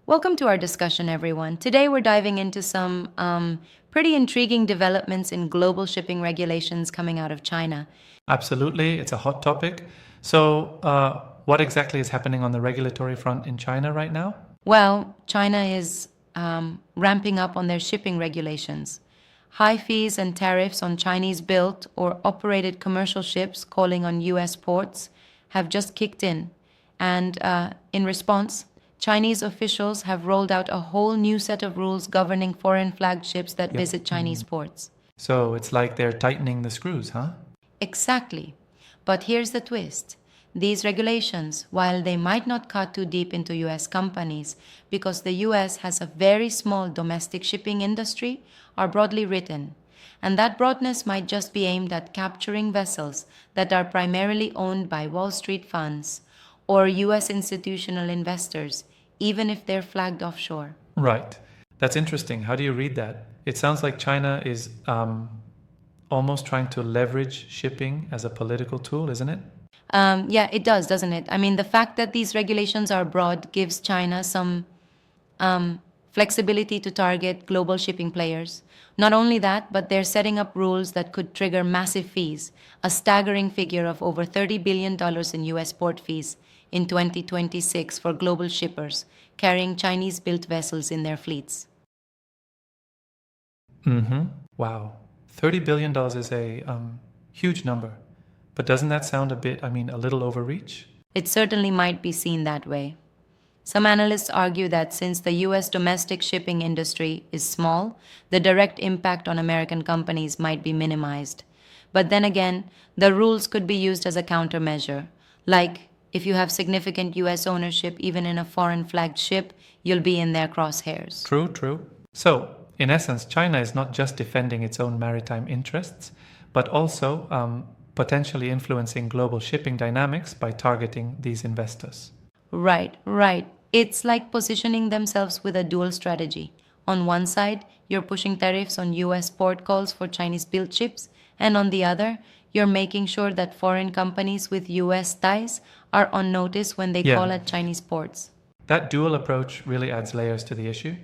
Welcome to our discussion, everyone. Today we're diving into some pretty intriguing developments in global shipping regulations coming out of China. Absolutely, it's a hot topic. What exactly is happening on the regulatory front in China right now? Well, China is ramping up on their shipping regulations. High fees and tariffs on Chinese built or operated commercial ships calling on US ports have just kicked in. And in response, Chinese officials have rolled out a whole new set of rules governing foreign flagged ships that Yep. visit Chinese ports. So it's like they're tightening the screws, huh? Exactly. But here's the twist. These regulations, while they might not cut too deep into US companies, because the US has a very small domestic shipping industry, are broadly written. And that broadness might just be aimed at capturing vessels that are primarily owned by Wall Street funds or US institutional investors, even if they're flagged offshore. Right. That's interesting. How do you read that? It sounds like China is almost trying to leverage shipping as a political tool, isn't it? Yeah, it does, doesn't it? I mean, the fact that these regulations are broad gives China some flexibility to target global shipping players. Not only that, but they're setting up rules that could trigger massive fees, a staggering figure of over $30 billion in US port fees in 2026 for global shippers carrying Chinese built vessels in their fleets. Mm-hmm. Wow. $30 billion is a huge number. But doesn't that sound a little overreach? It certainly might be seen that way. Some analysts argue that since the US domestic shipping industry is small, the direct impact on American companies might be minimized. But then again, the rules could be used as a countermeasure. Like, if you have significant US ownership even in a foreign flagged ship, you'll be in their crosshairs. True, true. So, in essence, China is not just defending its own maritime interests, but also potentially influencing global shipping dynamics by targeting these investors. Right, right. It's like positioning themselves with a dual strategy. On one side, you're pushing tariffs on US port calls for Chinese built ships, and on the other, you're making sure that foreign companies with US ties are on notice when they Yeah, call at Chinese ports. that dual approach really adds layers to the issue.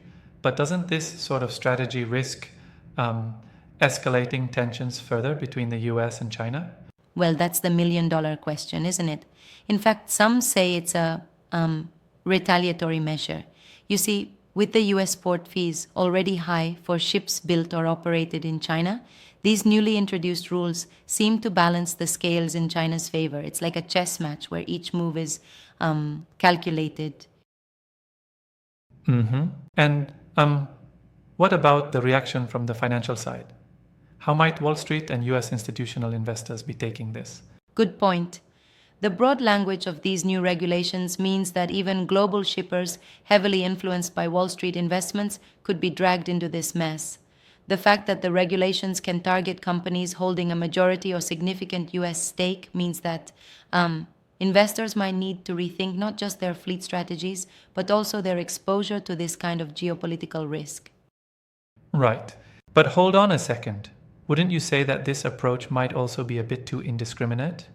But doesn't this sort of strategy risk um, escalating tensions further between the US and China? Well, that's the $1 million question, isn't it? In fact, some say it's a retaliatory measure. You see, with the US port fees already high for ships built or operated in China, these newly introduced rules seem to balance the scales in China's favor. It's like a chess match where each move is calculated. Mm-hmm. And what about the reaction from the financial side? How might Wall Street and US institutional investors be taking this? Good point. The broad language of these new regulations means that even global shippers, heavily influenced by Wall Street investments, could be dragged into this mess. The fact that the regulations can target companies holding a majority or significant US stake means that investors might need to rethink not just their fleet strategies, but also their exposure to this kind of geopolitical risk. Right. But hold on a second. Wouldn't you say that this approach might also be a bit too indiscriminate?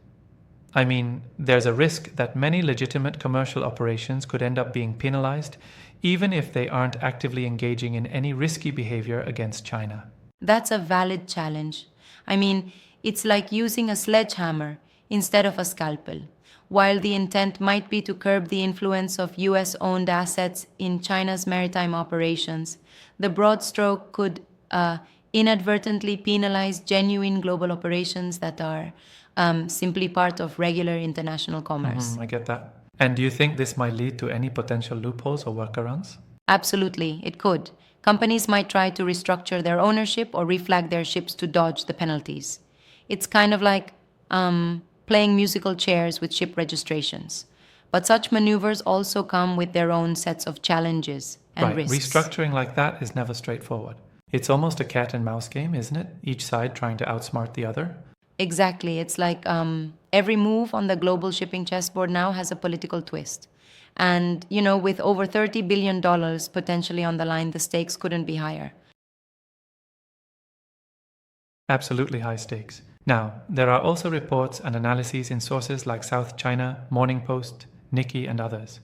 I mean, there's a risk that many legitimate commercial operations could end up being penalized, even if they aren't actively engaging in any risky behavior against China. That's a valid challenge. I mean, it's like using a sledgehammer instead of a scalpel. While the intent might be to curb the influence of US owned assets in China's maritime operations, the broad stroke could inadvertently penalize genuine global operations that are simply part of regular international commerce. I get that. And do you think this might lead to any potential loopholes or workarounds? Absolutely, it could. Companies might try to restructure their ownership or reflag their ships to dodge the penalties. It's kind of like playing musical chairs with ship registrations. But such maneuvers also come with their own sets of challenges and Right, risks. restructuring like that is never straightforward. It's almost a cat and mouse game, isn't it? Each side trying to outsmart the other. Exactly. It's like every move on the global shipping chessboard now has a political twist. And, with over $30 billion potentially on the line, the stakes couldn't be higher. Absolutely high stakes. Now, there are also reports and analyses in sources like South China, Morning Post, Nikkei, and others.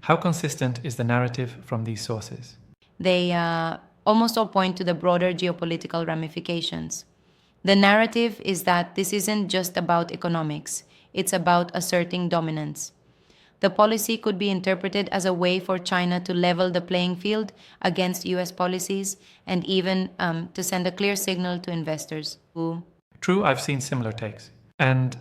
How consistent is the narrative from these sources? They almost all point to the broader geopolitical ramifications. The narrative is that this isn't just about economics, it's about asserting dominance. The policy could be interpreted as a way for China to level the playing field against US policies and even to send a clear signal to investors who. True, I've seen similar takes. And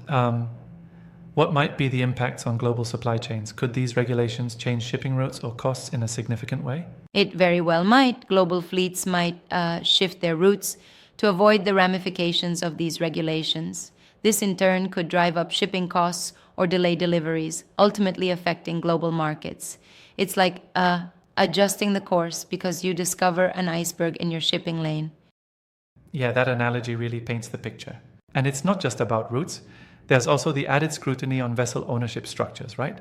what might be the impacts on global supply chains? Could these regulations change shipping routes or costs in a significant way? It very well might. Global fleets might shift their routes to avoid the ramifications of these regulations. This in turn could drive up shipping costs or delay deliveries, ultimately affecting global markets. It's like adjusting the course because you discover an iceberg in your shipping lane. Yeah, that analogy really paints the picture. And it's not just about routes, there's also the added scrutiny on vessel ownership structures, right?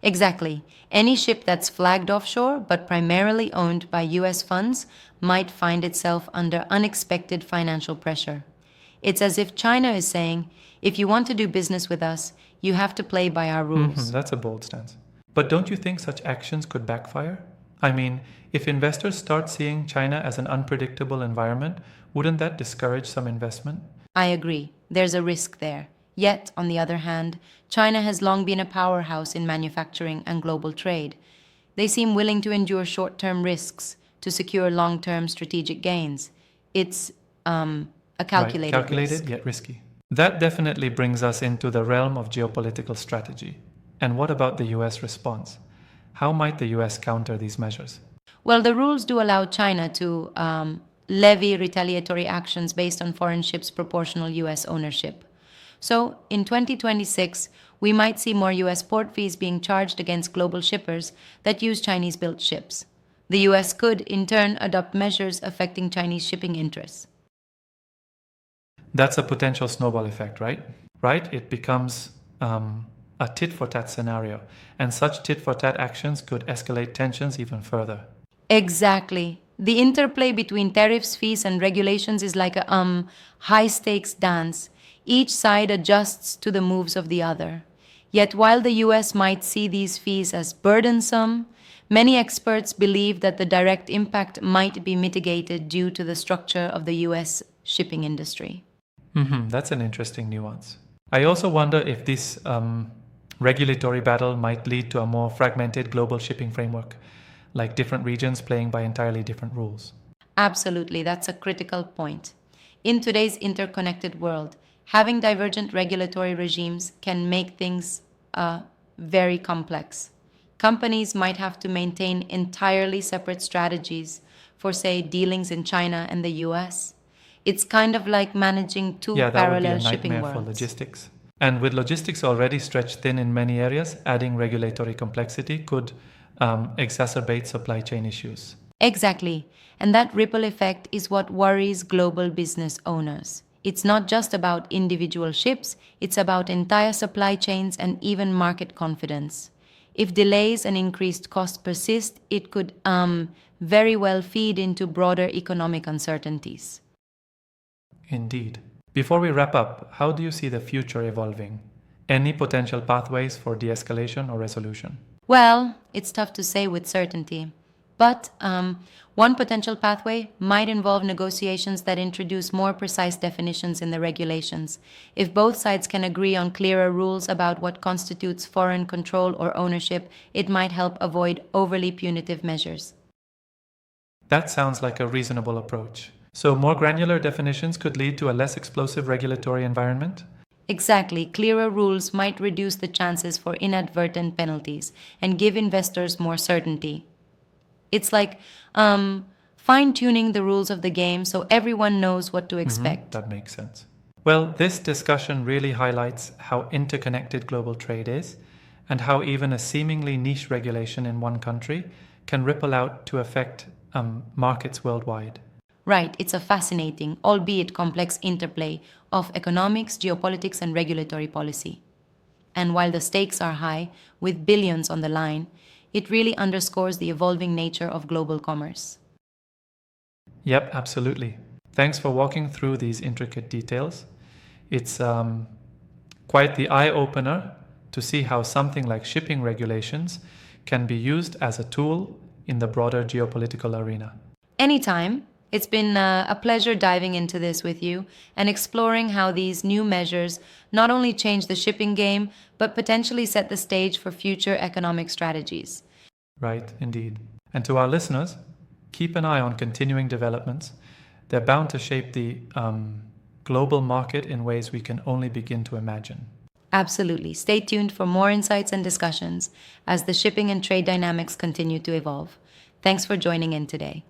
Exactly. Any ship that's flagged offshore but primarily owned by US funds might find itself under unexpected financial pressure. It's as if China is saying, if you want to do business with us, you have to play by our rules. That's a bold stance. But don't you think such actions could backfire? I mean, if investors start seeing China as an unpredictable environment, wouldn't that discourage some investment? I agree. There's a risk there. Yet, on the other hand, China has long been a powerhouse in manufacturing and global trade. They seem willing to endure short term risks to secure long term strategic gains. It's a calculated, Right, calculated risk. yet risky. That definitely brings us into the realm of geopolitical strategy. And what about the US response? How might the US counter these measures? Well, the rules do allow China to levy retaliatory actions based on foreign ships' proportional US ownership. So, in 2026, we might see more US port fees being charged against global shippers that use Chinese built ships. The US could, in turn, adopt measures affecting Chinese shipping interests. That's a potential snowball effect, right? Right? It becomes a tit for tat scenario, and such tit for tat actions could escalate tensions even further. Exactly. The interplay between tariffs, fees, and regulations is like a high stakes dance. Each side adjusts to the moves of the other. Yet, while the US might see these fees as burdensome, many experts believe that the direct impact might be mitigated due to the structure of the US shipping industry. That's an interesting nuance. I also wonder if this regulatory battle might lead to a more fragmented global shipping framework, like different regions playing by entirely different rules. Absolutely, that's a critical point. In today's interconnected world, having divergent regulatory regimes can make things very complex. Companies might have to maintain entirely separate strategies for, say, dealings in China and the US. It's kind of like managing two Yeah, that would be a parallel shipping nightmare for worlds. logistics. And with logistics already stretched thin in many areas, adding regulatory complexity could exacerbate supply chain issues. Exactly. And that ripple effect is what worries global business owners. It's not just about individual ships, it's about entire supply chains and even market confidence. If delays and increased costs persist, it could very well feed into broader economic uncertainties. Indeed. Before we wrap up, how do you see the future evolving? Any potential pathways for de escalation or resolution? Well, it's tough to say with certainty. But one potential pathway might involve negotiations that introduce more precise definitions in the regulations. If both sides can agree on clearer rules about what constitutes foreign control or ownership, it might help avoid overly punitive measures. That sounds like a reasonable approach. So, more granular definitions could lead to a less explosive regulatory environment? Exactly, clearer rules might reduce the chances for inadvertent penalties and give investors more certainty. It's like fine tuning the rules of the game so everyone knows what to expect. That makes sense. Well, this discussion really highlights how interconnected global trade is and how even a seemingly niche regulation in one country can ripple out to affect markets worldwide. Right, it's a fascinating, albeit complex interplay of economics, geopolitics, and regulatory policy. And while the stakes are high, with billions on the line, it really underscores the evolving nature of global commerce. Yep, absolutely. Thanks for walking through these intricate details. It's quite the eye opener to see how something like shipping regulations can be used as a tool in the broader geopolitical arena. Anytime. It's been a pleasure diving into this with you and exploring how these new measures not only change the shipping game, but potentially set the stage for future economic strategies. Right, indeed. And to our listeners, keep an eye on continuing developments. They're bound to shape the global market in ways we can only begin to imagine. Absolutely. Stay tuned for more insights and discussions as the shipping and trade dynamics continue to evolve. Thanks for joining in today.